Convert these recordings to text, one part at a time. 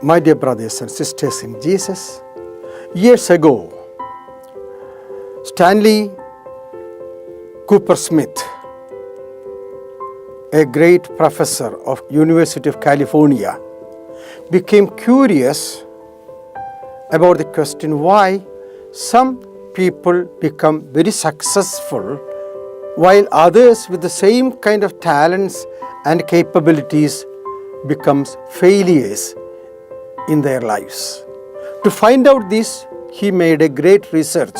My dear brothers and sisters in Jesus, years ago, Stanley Cooper Smith, a great professor of University of California, became curious about the question why some people become very successful while others with the same kind of talents and capabilities becomes failures in their lives. To find out this, he made a great research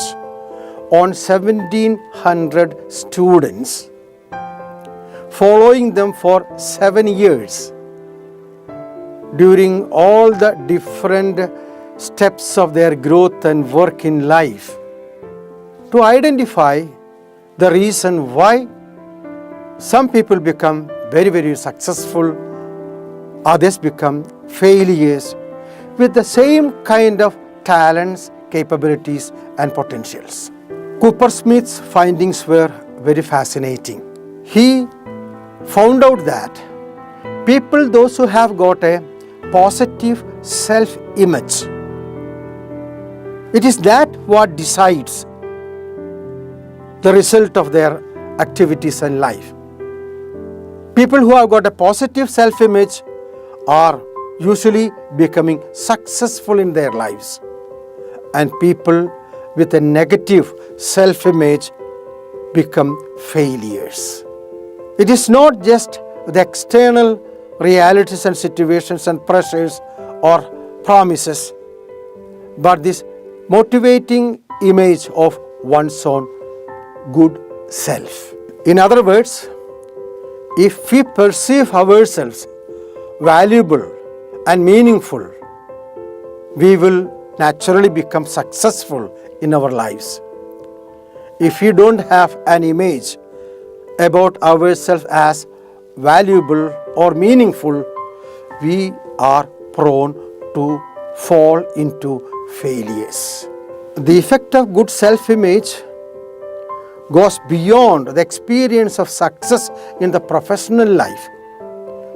on 1700 students, following them for 7 years during all the different steps of their growth and work in life, to identify the reason why some people become very, very successful, others become failures with the same kind of talents, capabilities and potentials. Cooper Smith's findings were very fascinating. He found out that people, those who have got a positive self-image, it is that what decides the result of their activities and life. People who have got a positive self-image are usually becoming successful in their lives, and people with a negative self-image become failures. It is not just the external realities and situations and pressures or promises, but this motivating image of one's own good self. In other words, if we perceive ourselves valuable and meaningful, we will naturally become successful in our lives. If we don't have an image about ourselves as valuable or meaningful, we are prone to fall into failures. The effect of good self-image goes beyond the experience of success in the professional life.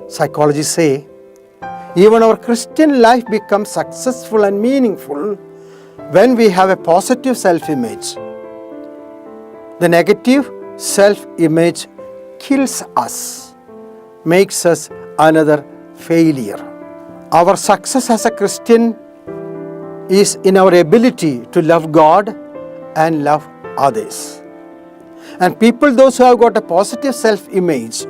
Psychologists say even our Christian life becomes successful and meaningful when we have a positive self-image. The negative self-image kills us, makes us another failure. Our success as a Christian is in our ability to love God and love others. And people, those who have got a positive self-image,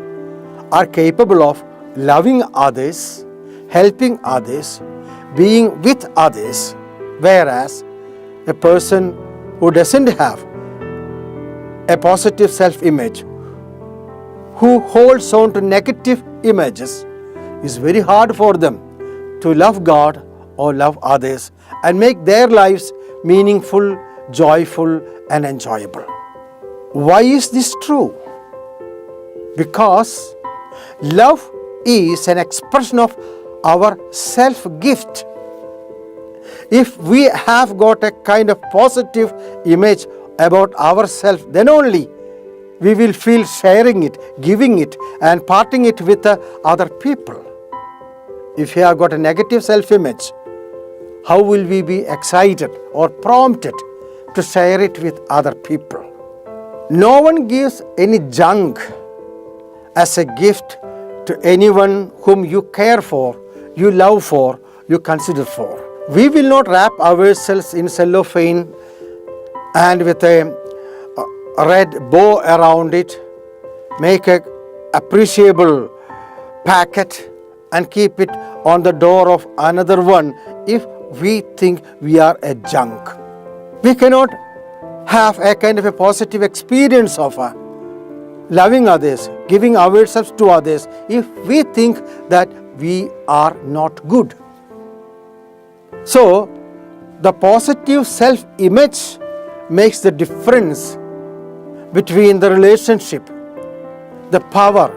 are capable of loving others, helping others, being with others, whereas a person who doesn't have a positive self-image, who holds on to negative images, is very hard for them to love God or love others and make their lives meaningful, joyful and enjoyable. Why is this true? Because love is an expression of our self-gift. If we have got a kind of positive image about ourselves, then only we will feel sharing it, giving it and parting it with other people. If we have got a negative self-image, how will we be excited or prompted to share it with other people? No one gives any junk as a gift to anyone whom you care for, you love for, you consider for. We will not wrap ourselves in cellophane and with a red bow around it, make an appreciable packet and keep it on the door of another one if we think we are a junk. We cannot have a kind of a positive experience of loving others, giving ourselves to others if we think that we are not good. So, the positive self-image makes the difference between the relationship, the power,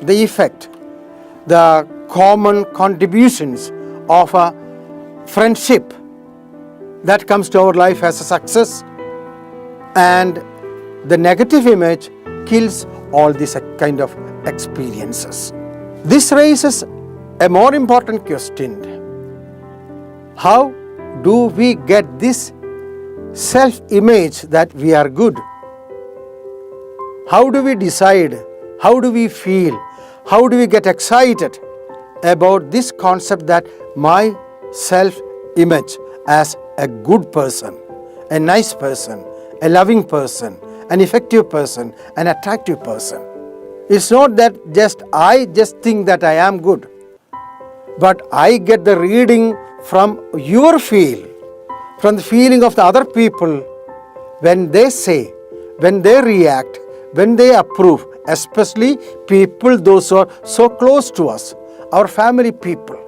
the effect, the common contributions of a friendship that comes to our life as a success, and the negative image kills all these kind of experiences. This raises a more important question. How do we get this self-image that we are good? How do we decide? How do we feel? How do we get excited about this concept that my self-image as a good person, a nice person, a loving person, an effective person, an attractive person? It's not that I just think that I am good, but I get the reading from your feel, from the feeling of the other people when they say, when they react, when they approve, especially people those who are so close to us, our family people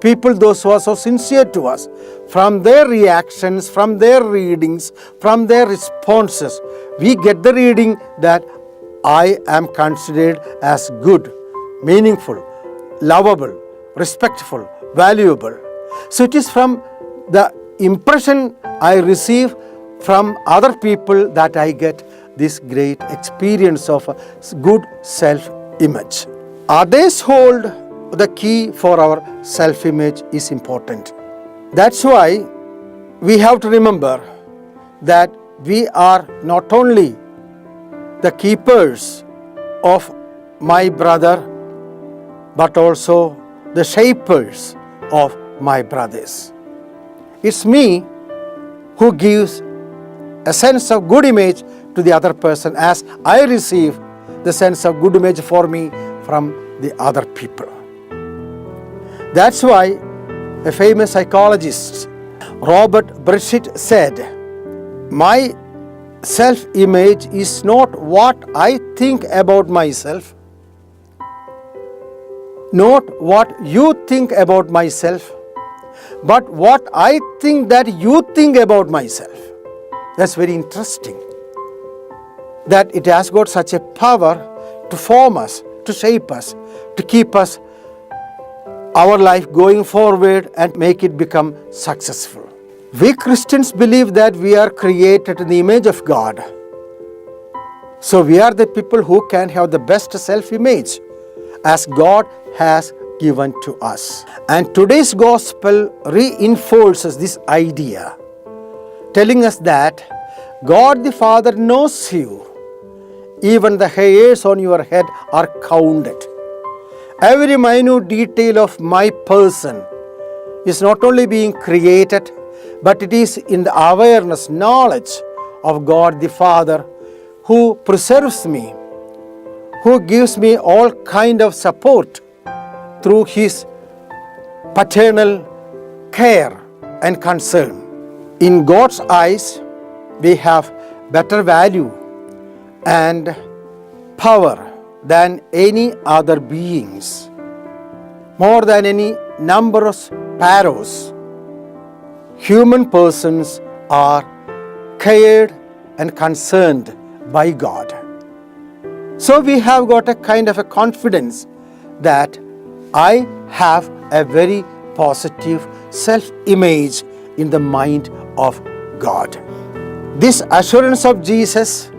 those who are so sincere to us, from their reactions, from their readings, from their responses, we get the reading that I am considered as good, meaningful, lovable, respectful, valuable. So it is from the impression I receive from other people that I get this great experience of a good self-image. Others hold the key for our self-image is important. That's why we have to remember that we are not only the keepers of my brother, but also the shapers of my brothers. It's me who gives a sense of good image to the other person as I receive the sense of good image for me from the other people. That's why a famous psychologist, Robert Bridget, said, my self-image is not what I think about myself, not what you think about myself, but what I think that you think about myself. That's very interesting, that it has got such a power to form us, to shape us, to keep us, our life going forward and make it become successful. We Christians believe that we are created in the image of God. So we are the people who can have the best self-image as God has given to us. And today's gospel reinforces this idea, telling us that God the Father knows you. Even the hairs on your head are counted. Every minute detail of my person is not only being created, but it is in the awareness, knowledge of God the Father who preserves me, who gives me all kind of support through His paternal care and concern. In God's eyes, we have better value and power than any other beings, more than any number of sparrows. Human persons are cared and concerned by God. So we have got a kind of a confidence that I have a very positive self-image in the mind of God. This assurance of Jesus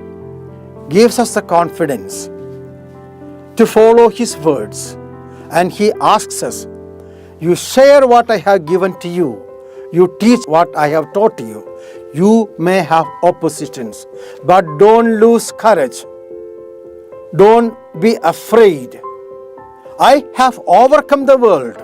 gives us the confidence to follow His words, and He asks us, you share what I have given to you, you teach what I have taught you. You may have oppositions, but don't lose courage. Don't be afraid. I have overcome the world.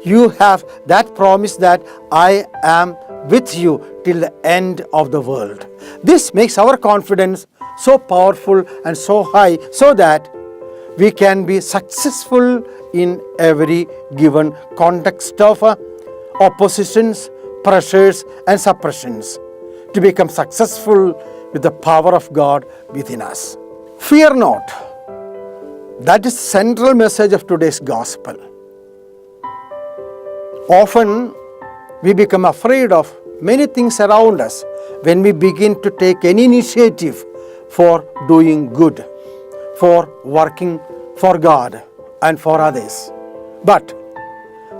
You have that promise that I am with you till the end of the world. This makes our confidence so powerful and so high, so that we can be successful in every given context of oppositions, pressures and suppressions, to become successful with the power of God within us. Fear not. That is the central message of today's gospel. Often we become afraid of many things around us when we begin to take any initiative for doing good, for working for God and for others. But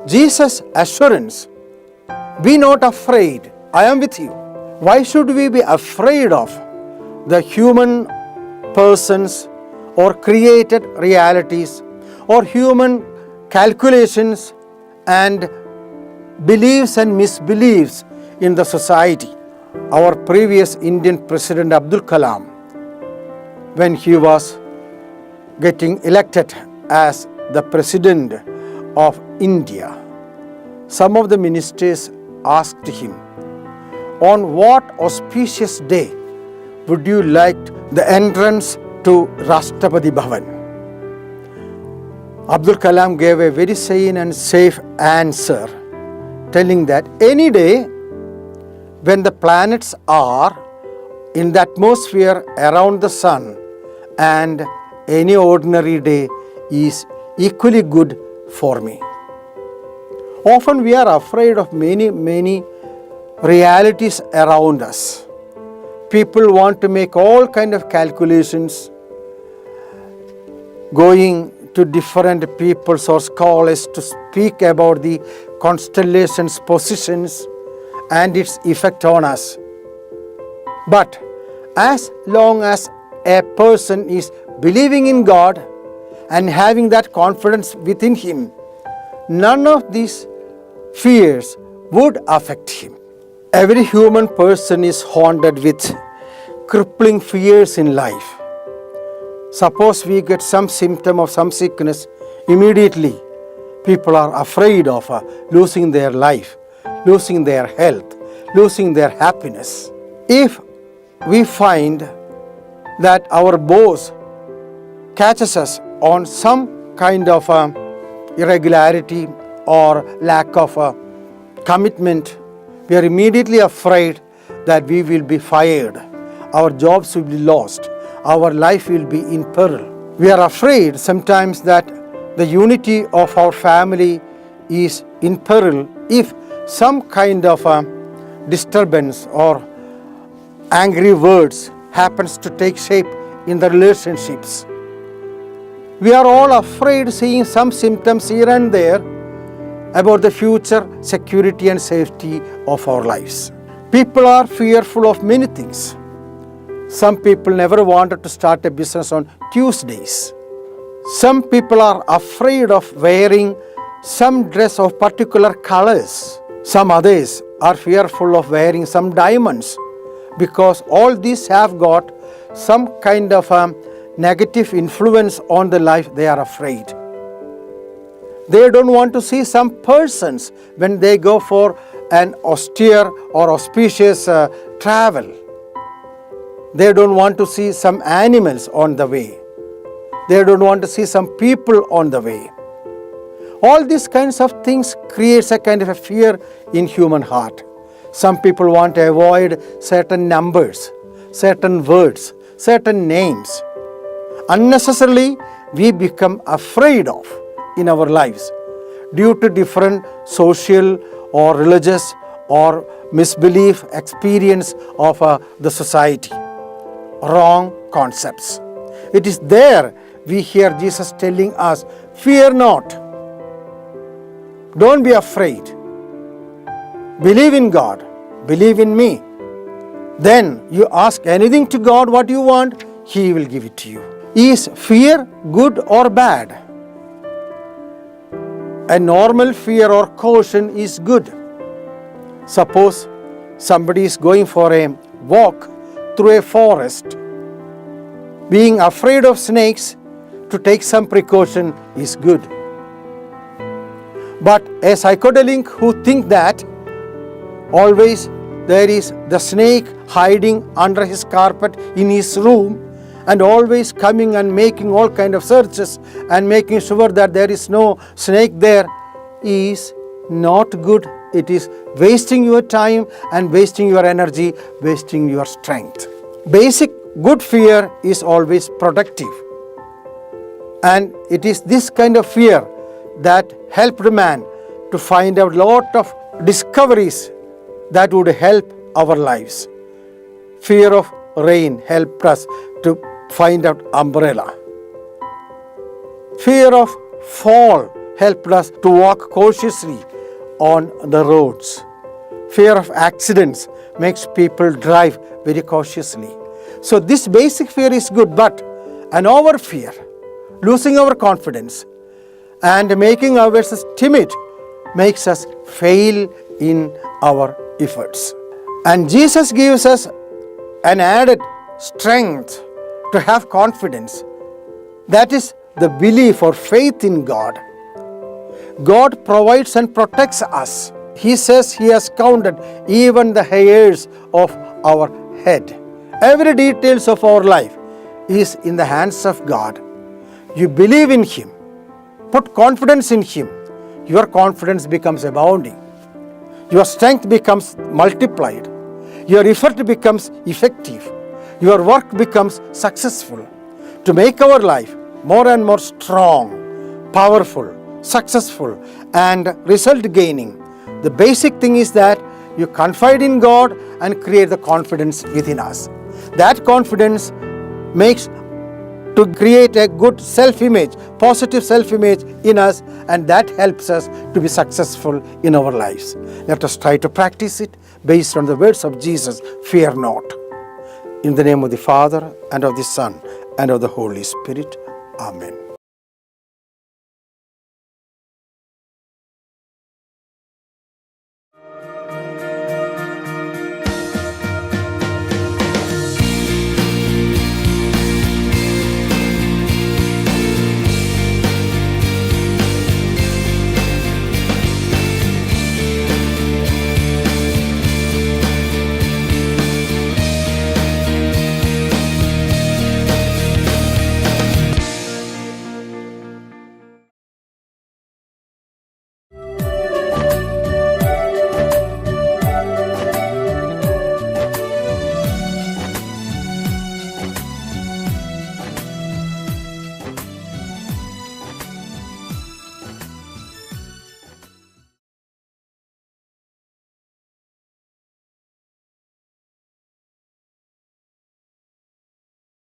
Jesus' assurance, be not afraid, I am with you. Why should we be afraid of the human persons or created realities or human calculations and beliefs and misbeliefs in the society. Our previous Indian President Abdul Kalam, when he was getting elected as the President of India, some of the ministers asked him, on what auspicious day would you like the entrance to Rashtrapati Bhavan? Abdul Kalam gave a very sane and safe answer, telling that any day when the planets are in the atmosphere around the sun, and any ordinary day is equally good for me. Often we are afraid of many realities around us. People want to make all kind of calculations, going to different peoples or scholars to speak about the constellations, positions, and its effect on us. But as long as a person is believing in God and having that confidence within him, none of these fears would affect him. Every human person is haunted with crippling fears in life. Suppose we get some symptom of some sickness, immediately people are afraid of losing their life, losing their health, losing their happiness. If we find that our boss catches us on some kind of irregularity or lack of commitment, we are immediately afraid that we will be fired, our jobs will be lost, our life will be in peril. We are afraid sometimes that the unity of our family is in peril if some kind of disturbance or angry words happens to take shape in the relationships. We are all afraid seeing some symptoms here and there about the future security and safety of our lives. People are fearful of many things. Some people never wanted to start a business on Tuesdays. Some people are afraid of wearing some dress of particular colors. Some others are fearful of wearing some diamonds, because all these have got some kind of negative influence on the life. They are afraid. They don't want to see some persons when they go for an austere or auspicious travel. They don't want to see some animals on the way. They don't want to see some people on the way. All these kinds of things creates a kind of a fear in human heart. Some people want to avoid certain numbers, certain words, certain names. Unnecessarily, we become afraid of in our lives due to different social or religious or misbelief experience of the society. Wrong concepts. It is there we hear Jesus telling us, fear not. Don't be afraid. Believe in God. Believe in me. Then you ask anything to God what you want, He will give it to you. Is fear good or bad? A normal fear or caution is good. Suppose somebody is going for a walk through a forest. Being afraid of snakes, to take some precaution is good. But a psychedelic who think that always there is the snake hiding under his carpet in his room, and always coming and making all kind of searches and making sure that there is no snake there, is not good. It is wasting your time and wasting your energy, wasting your strength. Basic good fear is always productive. And it is this kind of fear that helped man to find out a lot of discoveries that would help our lives. Fear of rain helped us to find out umbrella. Fear of fall helped us to walk cautiously on the roads. Fear of accidents makes people drive very cautiously. So this basic fear is good, but an over fear, losing our confidence and making ourselves timid makes us fail in our efforts. And Jesus gives us an added strength to have confidence. That is the belief or faith in God. God provides and protects us. He says He has counted even the hairs of our head. Every details of our life is in the hands of God. You believe in Him. Put confidence in Him. Your confidence becomes abounding. Your strength becomes multiplied. Your effort becomes effective. Your work becomes successful. To make our life more and more strong, powerful, successful, and result gaining, the basic thing is that you confide in God and create the confidence within us. That confidence makes to create a good self-image, positive self-image in us, and that helps us to be successful in our lives. Let us try to practice it based on the words of Jesus, fear not. In the name of the Father, and of the Son, and of the Holy Spirit. Amen.